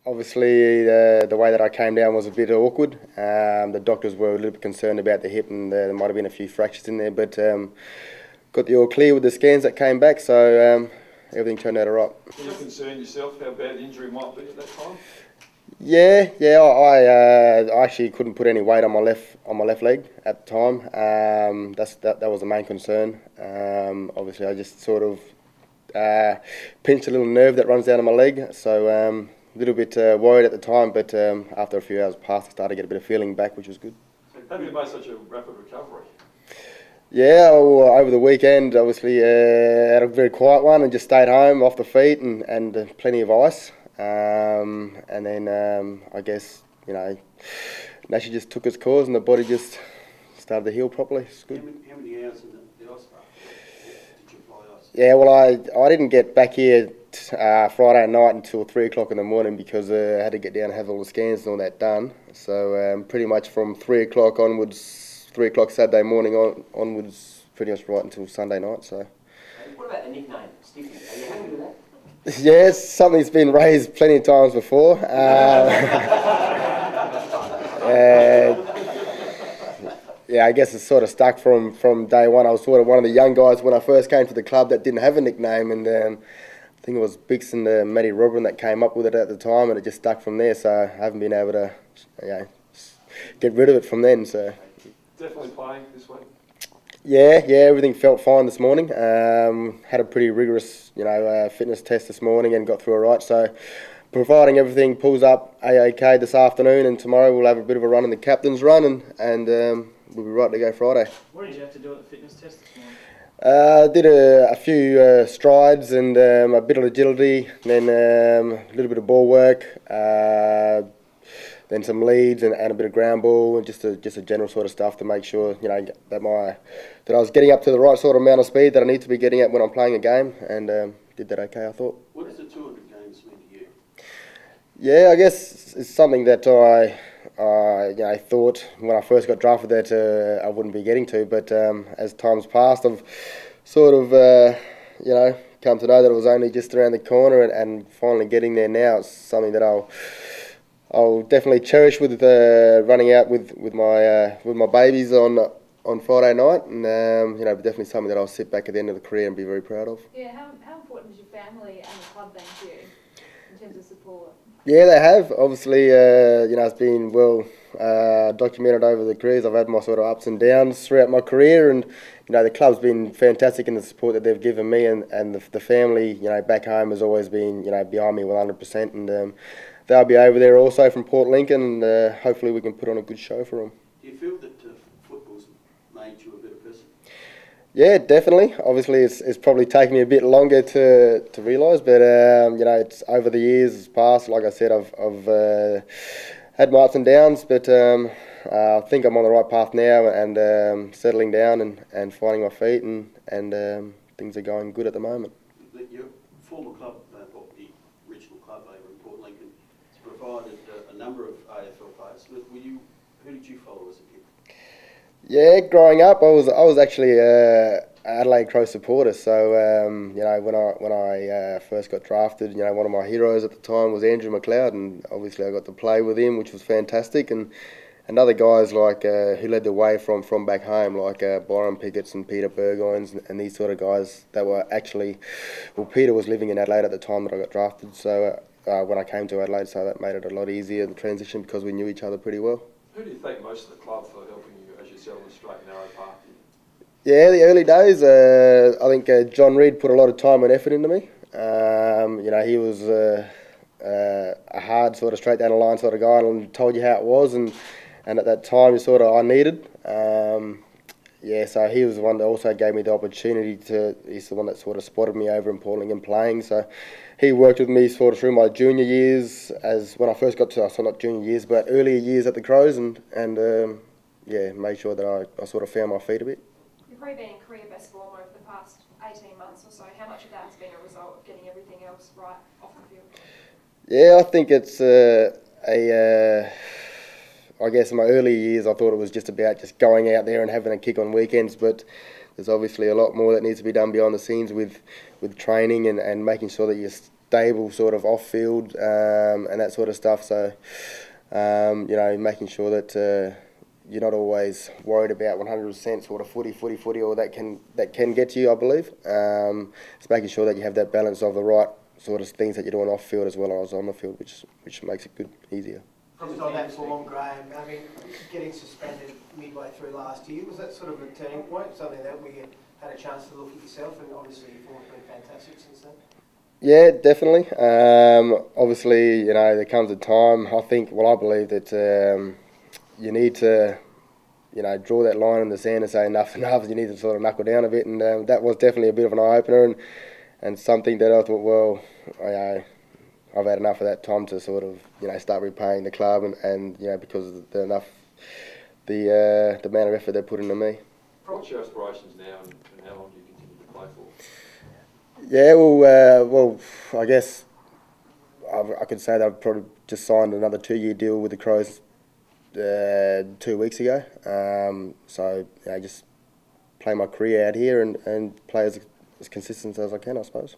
Obviously, the way that I came down was a bit awkward. The doctors were a little bit concerned about the hip, and there might have been a few fractures in there, but got the all clear with the scans that came back, so everything turned out all right. Were you concerned yourself how bad the injury might be at that time? Yeah. I actually couldn't put any weight on my left leg at the time. That was the main concern. Obviously, I just sort of pinched a little nerve that runs down to my leg, so a little bit worried at the time. But after a few hours passed, I started to get a bit of feeling back, which was good. So how have you made such a rapid recovery? Yeah, well, over the weekend, obviously, had a very quiet one and just stayed home off the feet and plenty of ice. And then I guess, nature just took its course and the body just started to heal properly. It's good. How many hours in the ice bath did you apply ice? Yeah, well, I didn't get back here Friday night until 3 o'clock in the morning because I had to get down and have all the scans and all that done. So pretty much from 3 o'clock onwards, 3 o'clock Saturday morning onwards, pretty much right until Sunday night. So. What about the nickname, Stiffy? Are you happy with that? Yes, something's been raised plenty of times before. Yeah, I guess it's sort of stuck from day one. I was sort of one of the young guys when I first came to the club that didn't have a nickname, and I think it was Bix and Matty Robin that came up with it at the time, and it just stuck from there. So I haven't been able to get rid of it from then. So Definitely playing this week? Yeah, everything felt fine this morning. Had a pretty rigorous, fitness test this morning and got through all right. So, providing everything pulls up AOK this afternoon, and tomorrow we'll have a bit of a run in the captain's run, and we'll be right to go Friday. What did you have to do at the fitness test this morning? Did a few strides and a bit of agility, then a little bit of ball work. Then some leads and a bit of ground ball, and just a general sort of stuff to make sure that I was getting up to the right sort of amount of speed that I need to be getting at when I'm playing a game, and did that okay, I thought. What does the 200 games mean to you? Yeah, I guess it's something that I thought when I first got drafted that I wouldn't be getting to, but as time's passed, I've sort of come to know that it was only just around the corner, and finally getting there now. It's something that I'll definitely cherish with running out with my babies on Friday night, and definitely something that I'll sit back at the end of the career and be very proud of. Yeah, how important is your family and the club been to you in terms of support? Yeah, they have. Obviously, it's been well documented over the careers. I've had my sort of ups and downs throughout my career, and the club's been fantastic in the support that they've given me, and the family, back home has always been, behind me 100%, and they'll be over there also from Port Lincoln, and hopefully we can put on a good show for them. Do you feel that football's made you a better person? Yeah, definitely. Obviously, it's probably taken me a bit longer to realise, but it's over the years past. Like I said, I've had my ups and downs, but I think I'm on the right path now, and settling down and finding my feet, and things are going good at the moment. Your former club, the original club over in Port Lincoln, has provided a number of AFL players. Who did you follow as a kid? Yeah, growing up, I was actually Adelaide Crow supporter. So when I first got drafted, one of my heroes at the time was Andrew McLeod, and obviously I got to play with him, which was fantastic. And other guys like who led the way from back home, like Byron Pickett's and Peter Burgoyne's and these sort of guys that were actually, well, Peter was living in Adelaide at the time that I got drafted. So when I came to Adelaide, so that made it a lot easier, the transition, because we knew each other pretty well. Who do you thank most of the club for helping you as you settle in the straight and narrow path? Yeah, the early days, I think John Reid put a lot of time and effort into me. He was a hard sort of straight down the line sort of guy, and told you how it was, and at that time I needed. So he was the one that also gave me the opportunity he's the one that sort of spotted me over in Port Lincoln playing. So he worked with me sort of through my junior years, as when I first got to, so not junior years, but earlier years at the Crows, and made sure that I sort of found my feet a bit. You've probably been in career best form over the past 18 months or so. How much of that has been a result of getting everything else right off the field? Yeah, I think it's I guess in my early years I thought it was just about just going out there and having a kick on weekends, but there's obviously a lot more that needs to be done behind the scenes with training and making sure that you're stable sort of off field and that sort of stuff. So you know, making sure that you're not always worried about 100% sort of footy, or that can get to you, I believe. It's making sure that you have that balance of the right sort of things that you're doing off field as well as on the field, which makes it easier. Just on that form, Graham, I mean, getting suspended midway through last year, was that sort of a turning point, something that we had a chance to look at yourself, and obviously your form's been fantastic since then? Yeah, definitely. Obviously, you know, there comes a time, I believe that you need to, you know, draw that line in the sand and say enough's enough. You need to sort of knuckle down a bit, and that was definitely a bit of an eye-opener and something that I thought, well, I've had enough of that time to sort of, you know, start repaying the club and you know, because of the amount of effort they put into me. What's your aspirations now, and how long do you continue to play for? Yeah, well, I guess I could say that I've probably just signed another 2-year deal with the Crows 2 weeks ago. So you know, just play my career out here and play as consistent as I can, I suppose.